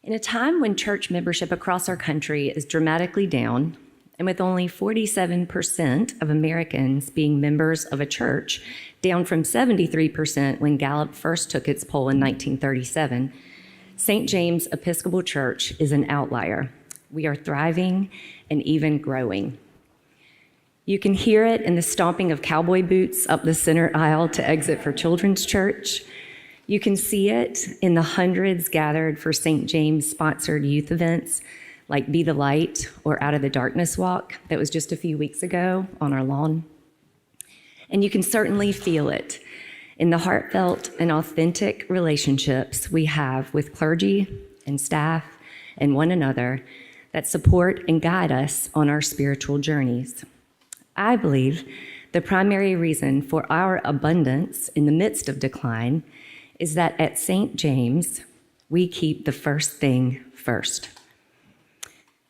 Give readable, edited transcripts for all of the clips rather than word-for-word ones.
In a time when church membership across our country is dramatically down, and with only 47% of Americans being members of a church, down from 73% when Gallup first took its poll in 1937, St. James Episcopal Church is an outlier. We are thriving and even growing. You can hear it in the stomping of cowboy boots up the center aisle to exit for Children's Church. You can see it in the hundreds gathered for St. James-sponsored youth events like Be the Light or Out of the Darkness Walk that was just a few weeks ago on our lawn. And you can certainly feel it in the heartfelt and authentic relationships we have with clergy and staff and one another that support and guide us on our spiritual journeys. I believe the primary reason for our abundance in the midst of decline is that at St. James, we keep the first thing first.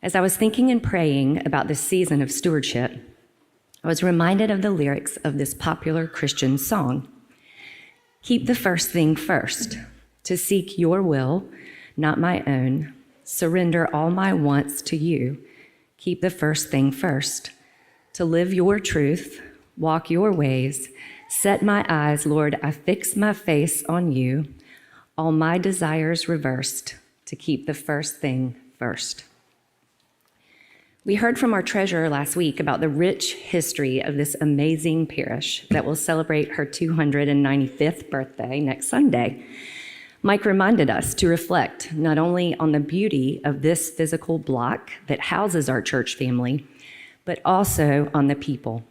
As I was thinking and praying about this season of stewardship, I was reminded of the lyrics of this popular Christian song. Keep the first thing first, to seek your will, not my own. Surrender all my wants to you. Keep the first thing first, to live your truth, walk your ways. Set my eyes, Lord, I fix my face on you. All my desires reversed, to keep the first thing first. We heard from our treasurer last week about the rich history of this amazing parish that will celebrate her 295th birthday next Sunday. Mike reminded us to reflect not only on the beauty of this physical block that houses our church family, but also on the people,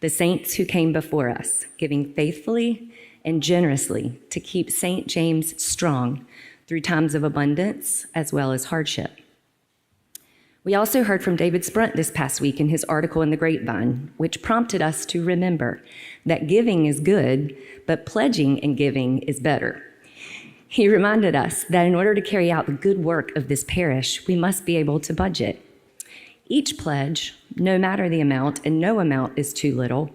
the saints who came before us, giving faithfully and generously to keep St. James strong through times of abundance as well as hardship. We also heard from David Sprunt this past week in his article in the Grapevine, which prompted us to remember that giving is good, but pledging and giving is better. He reminded us that in order to carry out the good work of this parish, we must be able to budget. Each pledge, no matter the amount, and no amount is too little,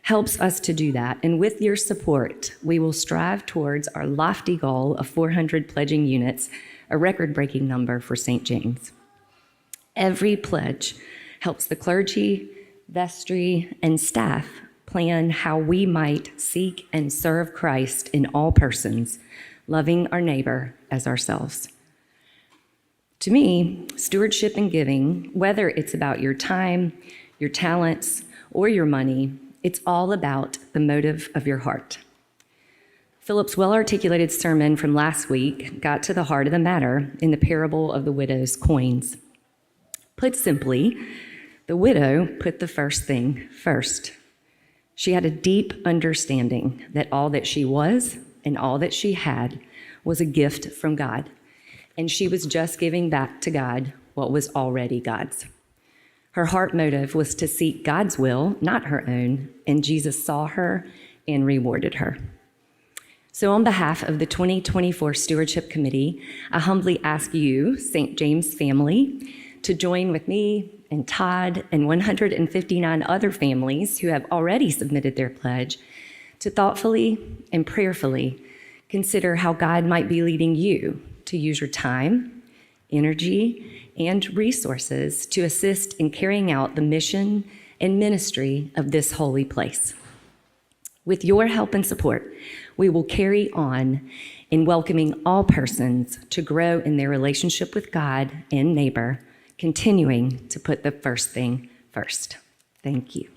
helps us to do that. And with your support, we will strive towards our lofty goal of 400 pledging units, a record-breaking number for St. James. Every pledge helps the clergy, vestry, and staff plan how we might seek and serve Christ in all persons, loving our neighbor as ourselves. To me, stewardship and giving, whether it's about your time, your talents, or your money, it's all about the motive of your heart. Philip's well-articulated sermon from last week got to the heart of the matter in the parable of the widow's coins. Put simply, the widow put the first thing first. She had a deep understanding that all that she was and all that she had was a gift from God, and she was just giving back to God what was already God's. Her heart motive was to seek God's will, not her own, and Jesus saw her and rewarded her. So on behalf of the 2024 Stewardship Committee, I humbly ask you, St. James family, to join with me and Todd and 159 other families who have already submitted their pledge to thoughtfully and prayerfully consider how God might be leading you to use your time, energy, and resources to assist in carrying out the mission and ministry of this holy place. With your help and support, we will carry on in welcoming all persons to grow in their relationship with God and neighbor, continuing to put the first thing first. Thank you.